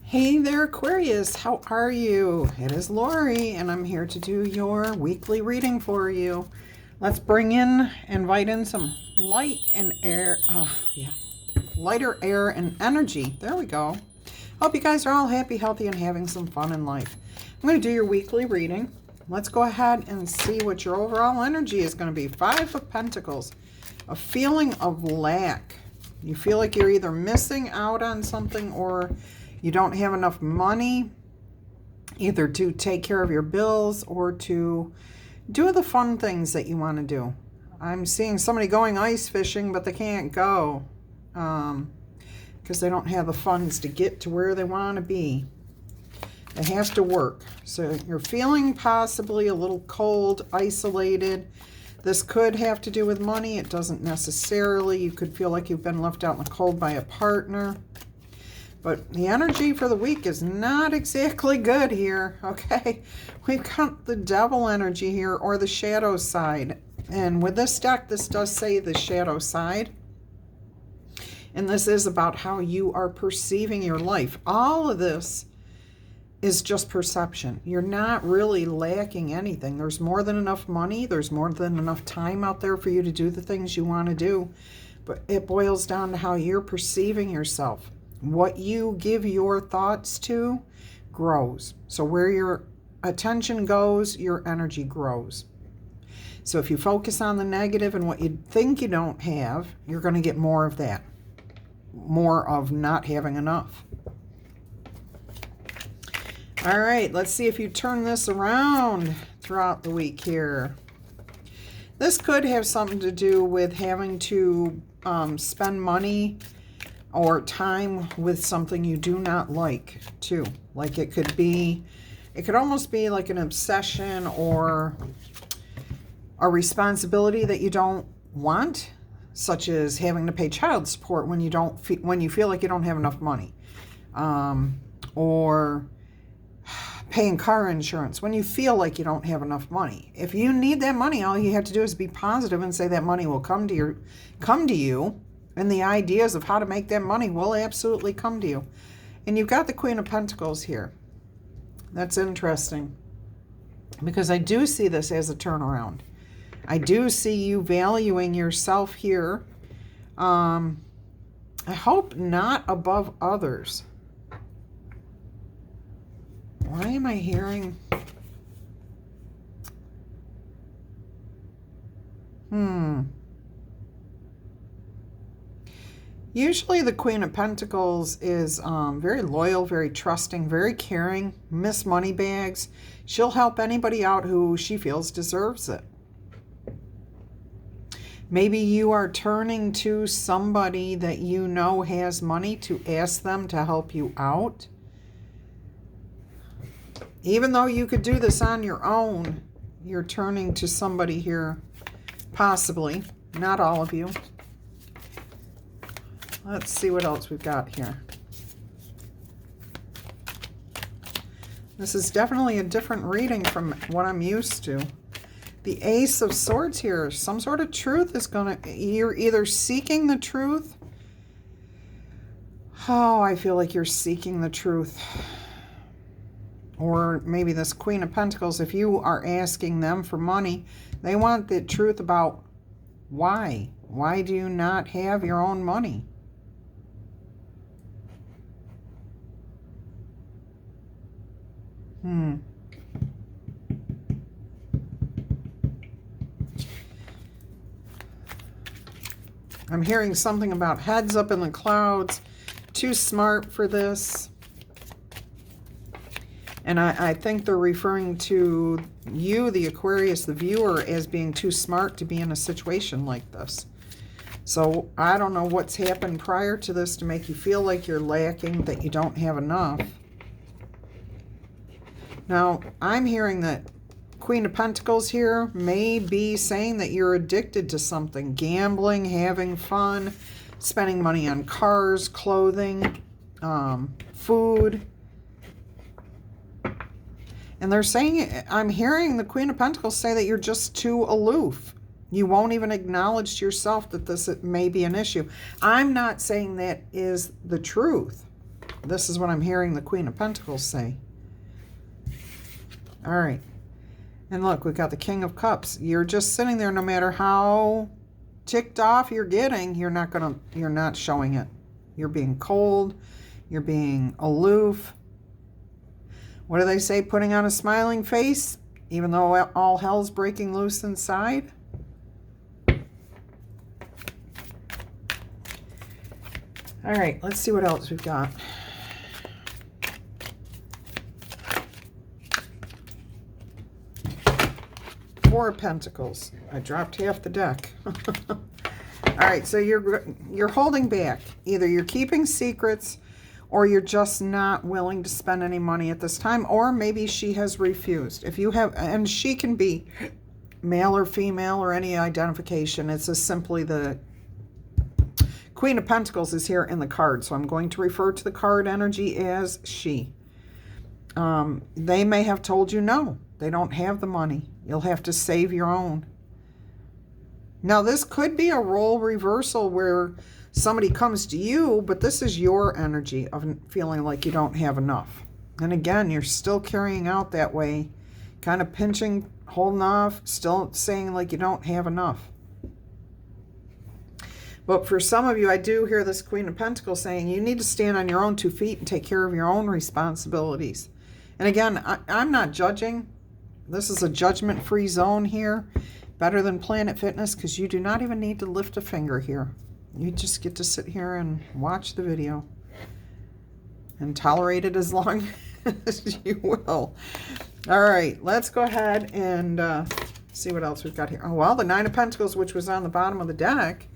Hey there, Aquarius. How are you? It is Laurie, and I'm here to do your weekly reading for you. Let's invite in some light and air. Lighter air and energy. There we go. Hope you guys are all happy, healthy, and having some fun in life. I'm going to do your weekly reading. Let's go ahead and see what your overall energy is going to be. 5 of Pentacles. A feeling of lack. You feel like you're either missing out on something or you don't have enough money either to take care of your bills or to do the fun things that you want to do. I'm seeing somebody going ice fishing, but they can't go because they don't have the funds to get to where they want to be. They have to work. So you're feeling possibly a little cold, isolated. This could have to do with money. It doesn't necessarily. You could feel like you've been left out in the cold by a partner. But the energy for the week is not exactly good here, okay? We've got the devil energy here, or the shadow side. And with this deck, this does say the shadow side. And this is about how you are perceiving your life. All of this is just perception. You're not really lacking anything. There's more than enough money. There's more than enough time out there for you to do the things you want to do. But it boils down to how you're perceiving yourself. What you give your thoughts to grows. So where your attention goes, your energy grows. So if you focus on the negative and what you think you don't have, you're going to get more of that. More of not having enough. All right, let's see if you turn this around throughout the week here. This could have something to do with having to spend money or time with something you do not like too. Like it could almost be like an obsession or a responsibility that you don't want, such as having to pay child support when you feel like you don't have enough money, or paying car insurance when you feel like you don't have enough money. If you need that money, all you have to do is be positive and say that money will come to you. And the ideas of how to make that money will absolutely come to you. And you've got the Queen of Pentacles here. That's interesting. Because I do see this as a turnaround. I do see you valuing yourself here. I hope not above others. Why am I hearing? Usually the Queen of Pentacles is very loyal, very trusting, very caring, Miss Moneybags. She'll help anybody out who she feels deserves it. Maybe you are turning to somebody that you know has money to ask them to help you out. Even though you could do this on your own, you're turning to somebody here, possibly, not all of you. Let's see what else we've got here. This is definitely a different reading from what I'm used to. The Ace of Swords here. Some sort of truth is you're either seeking the truth. Oh, I feel like you're seeking the truth. Or maybe this Queen of Pentacles, if you are asking them for money, they want the truth about why. Why do you not have your own money? I'm hearing something about heads up in the clouds, too smart for this. And I think they're referring to you, the Aquarius, the viewer, as being too smart to be in a situation like this. So I don't know what's happened prior to this to make you feel like you're lacking, that you don't have enough. Now, I'm hearing that Queen of Pentacles here may be saying that you're addicted to something. Gambling, having fun, spending money on cars, clothing, food. And they're saying, I'm hearing the Queen of Pentacles say that you're just too aloof. You won't even acknowledge to yourself that this may be an issue. I'm not saying that is the truth. This is what I'm hearing the Queen of Pentacles say. All right. And look, we've got the King of Cups. You're just sitting there, no matter how ticked off you're getting, you're not showing it. You're being cold. You're being aloof. What do they say? Putting on a smiling face, even though all hell's breaking loose inside. All right, let's see what else we've got. Four of Pentacles. I dropped half the deck. All right, so you're holding back. Either you're keeping secrets, or you're just not willing to spend any money at this time, or maybe she has refused. If you have, and she can be male or female or any identification. It's just simply the Queen of Pentacles is here in the card, so I'm going to refer to the card energy as she. They may have told you no, they don't have the money. You'll have to save your own. Now, this could be a role reversal where somebody comes to you, but this is your energy of feeling like you don't have enough. And again, you're still carrying out that way, kind of pinching, holding off, still saying like you don't have enough. But for some of you, I do hear this Queen of Pentacles saying you need to stand on your own 2 feet and take care of your own responsibilities. And again, I'm not judging. This is a judgment-free zone here. Better than Planet Fitness, because you do not even need to lift a finger here. You just get to sit here and watch the video and tolerate it as long as you will. All right, let's go ahead and see what else we've got here. Oh, well, the Nine of Pentacles, which was on the bottom of the deck,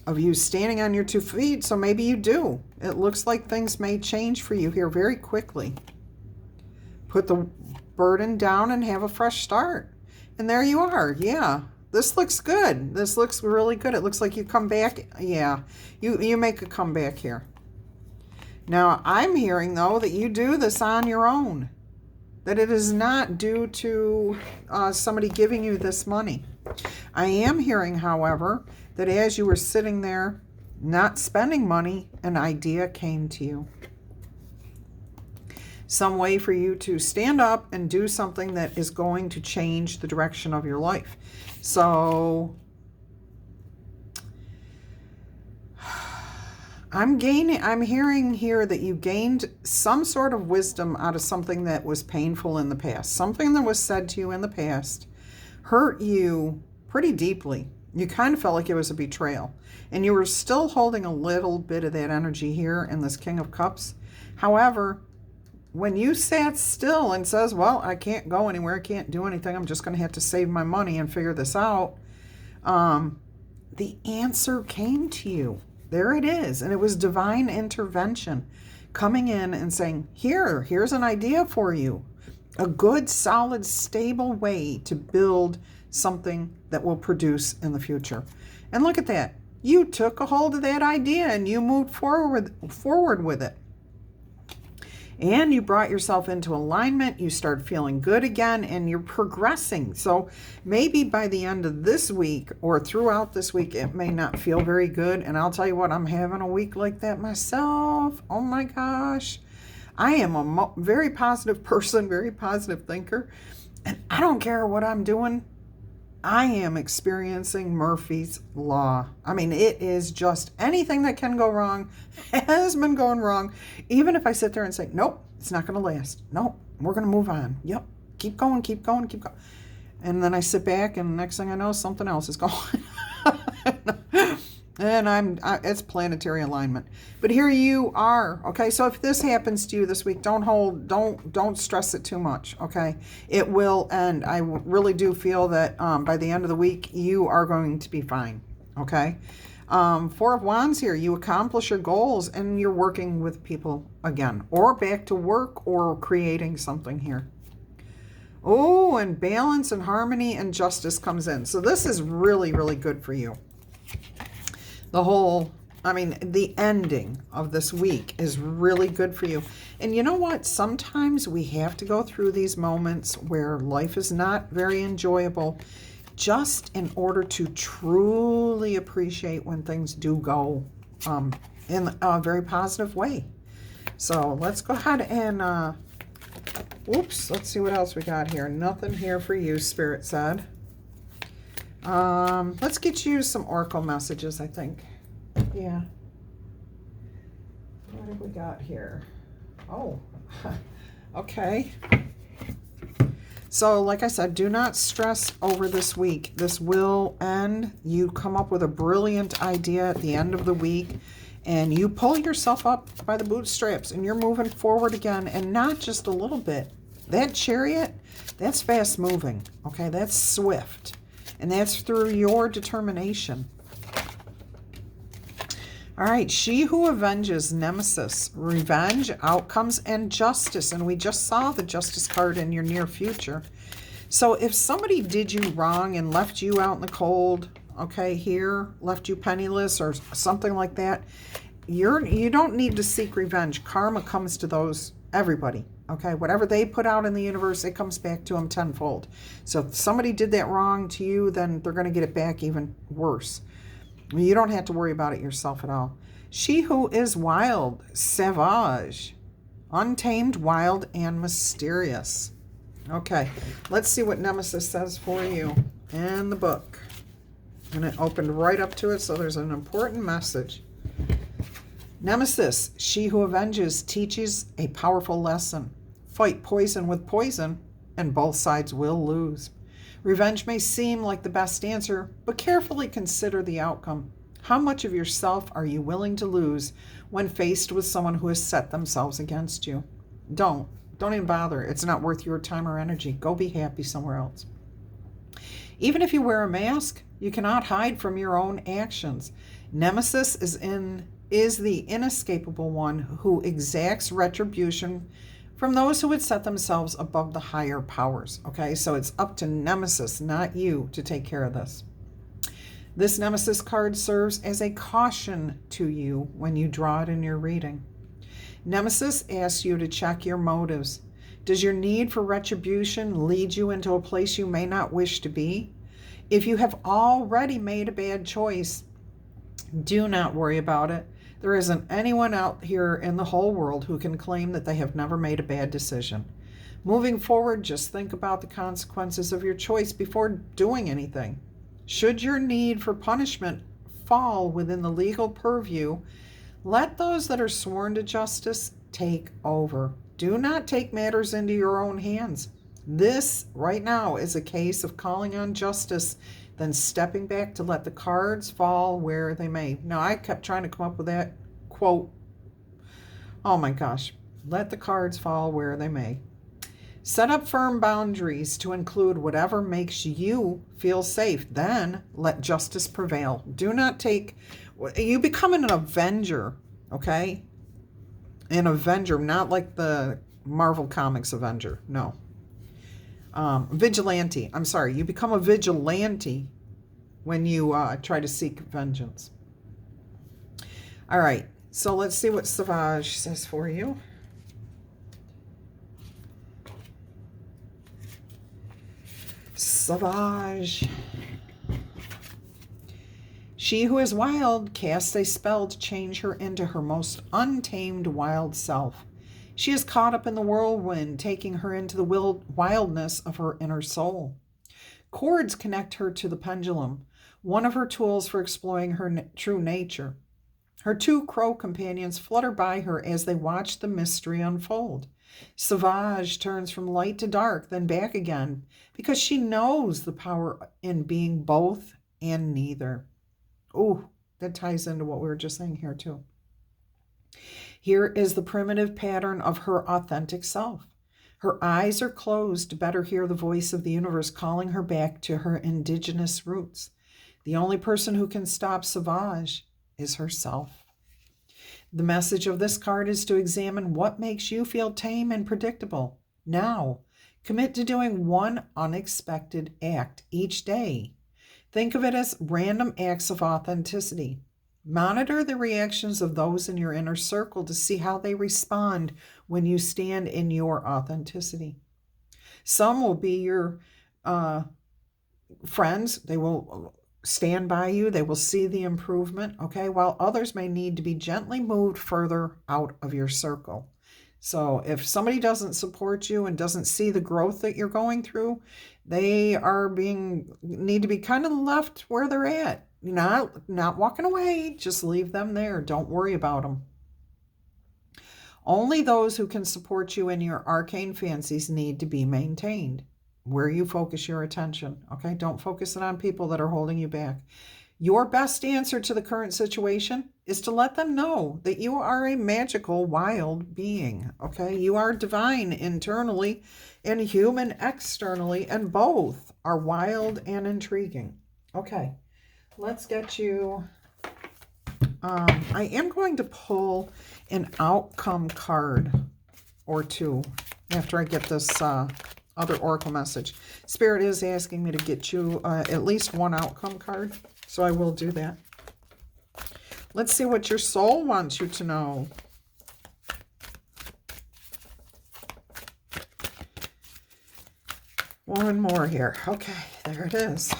of you standing on your 2 feet, so maybe you do. It looks like things may change for you here very quickly. Put the burden down and have a fresh start. And there you are. Yeah, this looks good. This looks really good. It looks like you come back. Yeah, you make a comeback here. Now, I'm hearing, though, that you do this on your own. That it is not due to somebody giving you this money. I am hearing, however, that as you were sitting there not spending money, an idea came to you. Some way for you to stand up and do something that is going to change the direction of your life. So I'm hearing here that you gained some sort of wisdom out of something that was painful in the past. Something that was said to you in the past hurt you pretty deeply. You kind of felt like it was a betrayal. And you were still holding a little bit of that energy here in this King of Cups. However, when you sat still and says, well, I can't go anywhere, I can't do anything, I'm just going to have to save my money and figure this out, the answer came to you. There it is. And it was divine intervention coming in and saying, here's an idea for you. A good, solid, stable way to build something that will produce in the future. And look at that. You took a hold of that idea and you moved forward with it. And you brought yourself into alignment. You start feeling good again and you're progressing. So maybe by the end of this week or throughout this week, it may not feel very good. And I'll tell you what, I'm having a week like that myself. Oh my gosh. I am a very positive person, very positive thinker. And I don't care what I'm doing. I am experiencing Murphy's Law. I mean, it is just anything that can go wrong has been going wrong. Even if I sit there and say, nope, it's not going to last. Nope, we're going to move on. Yep, keep going, keep going, keep going. And then I sit back and next thing I know, something else is going on. And it's planetary alignment. But here you are, okay? So if this happens to you this week, don't stress it too much, okay? It will end. I really do feel that by the end of the week, you are going to be fine, okay? Four of Wands here. You accomplish your goals and you're working with people again, or back to work or creating something here. Oh, and balance and harmony and justice comes in. So this is really, really good for you. The ending of this week is really good for you. And you know what? Sometimes we have to go through these moments where life is not very enjoyable just in order to truly appreciate when things do go in a very positive way. So let's go ahead and, oops, let's see what else we got here. Nothing here for you, Spirit said. Let's get you some oracle messages, I think. Yeah. What have we got here? Oh, okay. So like I said, do not stress over this week. This will end. You come up with a brilliant idea at the end of the week, and you pull yourself up by the bootstraps, and you're moving forward again, and not just a little bit. That Chariot, that's fast moving, okay? That's swift, and that's through your determination. All right, she who avenges, nemesis, revenge, outcomes, and justice. And we just saw the justice card in your near future. So if somebody did you wrong and left you out in the cold, okay, here, left you penniless or something like that, you don't need to seek revenge. Karma comes to those, everybody, okay? Whatever they put out in the universe, it comes back to them tenfold. So if somebody did that wrong to you, then they're going to get it back even worse. You don't have to worry about it yourself at all. She who is wild, sauvage, untamed, wild, and mysterious. Okay, let's see what Nemesis says for you in the book. And it opened right up to it, so there's an important message. Nemesis, she who avenges, teaches a powerful lesson. Fight poison with poison, and both sides will lose. Revenge may seem like the best answer, but carefully consider the outcome. How much of yourself are you willing to lose when faced with someone who has set themselves against you? Don't even bother. It's not worth your time or energy. Go be happy somewhere else. Even if you wear a mask, you cannot hide from your own actions. Nemesis is the inescapable one who exacts retribution from those who would set themselves above the higher powers. Okay, so it's up to Nemesis, not you, to take care of this. This Nemesis card serves as a caution to you when you draw it in your reading. Nemesis asks you to check your motives. Does your need for retribution lead you into a place you may not wish to be? If you have already made a bad choice, do not worry about it. There isn't anyone out here in the whole world who can claim that they have never made a bad decision. Moving forward, just think about the consequences of your choice before doing anything. Should your need for punishment fall within the legal purview, let those that are sworn to justice take over. Do not take matters into your own hands. This, right now, is a case of calling on justice, then stepping back to let the cards fall where they may. Now, I kept trying to come up with that quote. Oh my gosh. Let the cards fall where they may. Set up firm boundaries to include whatever makes you feel safe. Then let justice prevail. Do not take... You become an avenger, okay? An avenger, not like the Marvel Comics Avenger. No. Vigilante. I'm sorry. You become a vigilante when you try to seek vengeance. All right. So let's see what Sauvage says for you. Sauvage. She who is wild casts a spell to change her into her most untamed wild self. She is caught up in the whirlwind, taking her into the wildness of her inner soul. Cords connect her to the pendulum, one of her tools for exploring her true nature. Her two crow companions flutter by her as they watch the mystery unfold. Sauvage turns from light to dark, then back again, because she knows the power in being both and neither. Oh, that ties into what we were just saying here too. Here is the primitive pattern of her authentic self. Her eyes are closed to better hear the voice of the universe calling her back to her indigenous roots. The only person who can stop Sauvage is herself. The message of this card is to examine what makes you feel tame and predictable. Now, commit to doing one unexpected act each day. Think of it as random acts of authenticity. Monitor the reactions of those in your inner circle to see how they respond when you stand in your authenticity. Some will be your friends. They will stand by you. They will see the improvement, okay? While others may need to be gently moved further out of your circle. So if somebody doesn't support you and doesn't see the growth that you're going through, they need to be kind of left where they're at. Not walking away, just leave them there. Don't worry about them. Only those who can support you in your arcane fancies need to be maintained. Where you focus your attention, okay? Don't focus it on people that are holding you back. Your best answer to the current situation is to let them know that you are a magical, wild being, okay? You are divine internally and human externally, and both are wild and intriguing. Okay, let's get you... I am going to pull an outcome card or two after I get this other oracle message. Spirit is asking me to get you at least one outcome card, so I will do that. Let's see what your soul wants you to know. One more here. Okay, there it is.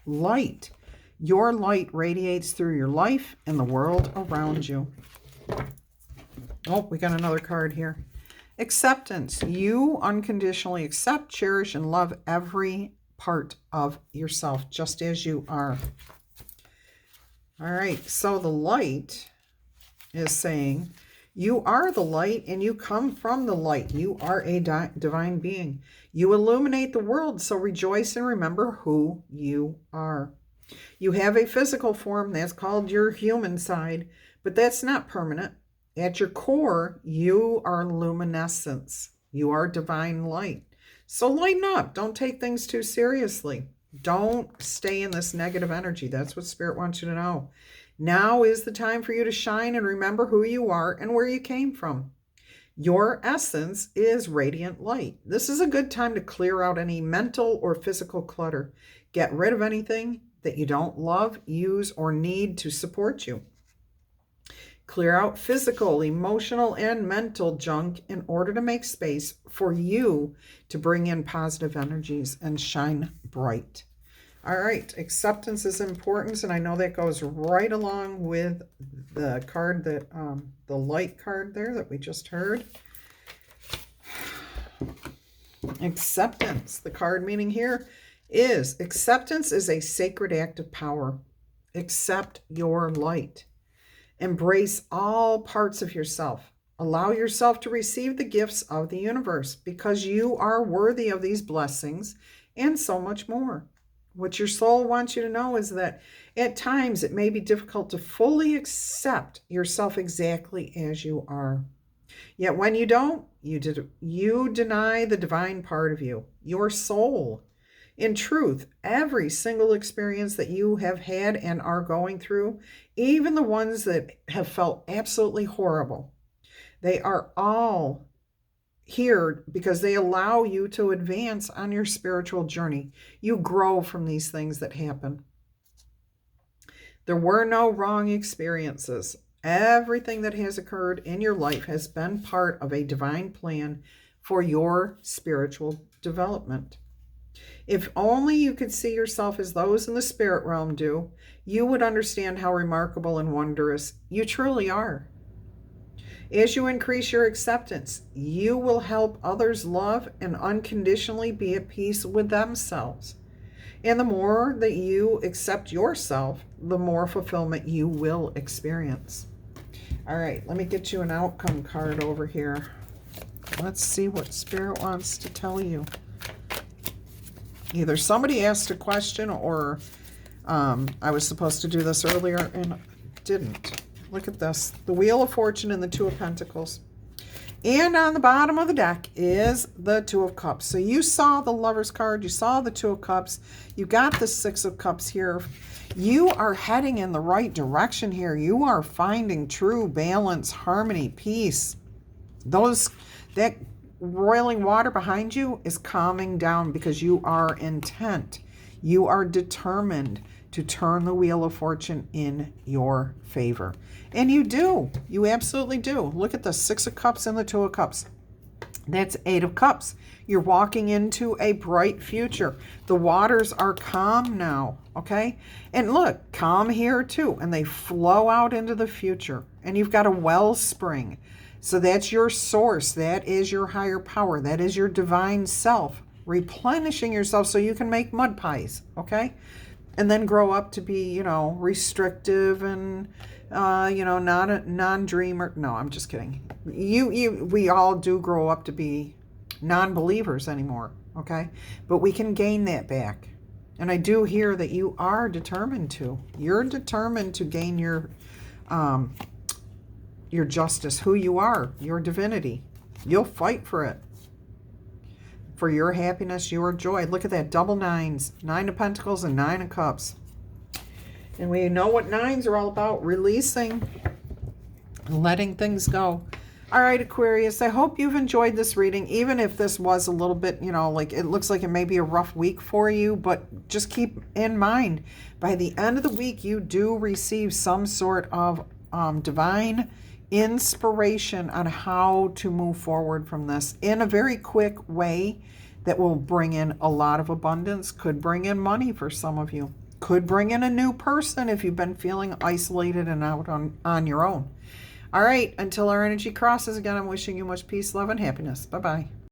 Light. Your light radiates through your life and the world around you. Oh, we got another card here. Acceptance. You unconditionally accept, cherish, and love every part of yourself, just as you are. All right, so the light is saying, you are the light and you come from the light. You are a divine being. You illuminate the world, so rejoice and remember who you are. You have a physical form that's called your human side, but that's not permanent. At your core, you are luminescence. You are divine light. So lighten up. Don't take things too seriously. Don't stay in this negative energy. That's what Spirit wants you to know. Now is the time for you to shine and remember who you are and where you came from. Your essence is radiant light. This is a good time to clear out any mental or physical clutter. Get rid of anything that you don't love, use, or need to support you. Clear out physical, emotional, and mental junk in order to make space for you to bring in positive energies and shine bright. All right, acceptance is important, and I know that goes right along with the card that, the light card there that we just heard. Acceptance, the card meaning here is acceptance is a sacred act of power. Accept your light. Embrace all parts of yourself. Allow yourself to receive the gifts of the universe because you are worthy of these blessings and so much more. What your soul wants you to know is that at times it may be difficult to fully accept yourself exactly as you are. Yet when you don't, you deny the divine part of you, your soul. In truth, every single experience that you have had and are going through, even the ones that have felt absolutely horrible, they are all here because they allow you to advance on your spiritual journey. You grow from these things that happen. There were no wrong experiences. Everything that has occurred in your life has been part of a divine plan for your spiritual development. If only you could see yourself as those in the spirit realm do, you would understand how remarkable and wondrous you truly are. As you increase your acceptance, you will help others love and unconditionally be at peace with themselves. And the more that you accept yourself, the more fulfillment you will experience. All right, let me get you an outcome card over here. Let's see what Spirit wants to tell you. Either somebody asked a question or I was supposed to do this earlier and didn't. Look at this. The Wheel of Fortune and the Two of Pentacles. And on the bottom of the deck is the Two of Cups. So you saw the Lover's card. You saw the Two of Cups. You got the Six of Cups here. You are heading in the right direction here. You are finding true balance, harmony, peace. That roiling water behind you is calming down because you are intent. You are determined to turn the Wheel of Fortune in your favor. And you do. You absolutely do. Look at the Six of Cups and the Two of Cups. That's 8 of Cups. You're walking into a bright future. The waters are calm now, okay? And look, calm here too, and they flow out into the future. And you've got a wellspring. So that's your source. That is your higher power. That is your divine self, replenishing yourself so you can make mud pies, okay? And then grow up to be, restrictive and, not a non-dreamer. No, I'm just kidding. We all do grow up to be non-believers anymore, okay? But we can gain that back. And I do hear that you are determined to. You're determined to gain your justice, who you are, your divinity. You'll fight for it. For your happiness, your joy. Look at that, double nines. 9 of Pentacles and 9 of Cups. And we know what nines are all about. Releasing, letting things go. All right, Aquarius, I hope you've enjoyed this reading, even if this was a little bit, like it looks like it may be a rough week for you, but just keep in mind, by the end of the week, you do receive some sort of divine inspiration on how to move forward from this in a very quick way that will bring in a lot of abundance, could bring in money for some of you, could bring in a new person if you've been feeling isolated and out on your own. All right, until our energy crosses again, I'm wishing you much peace, love, and happiness. Bye-bye.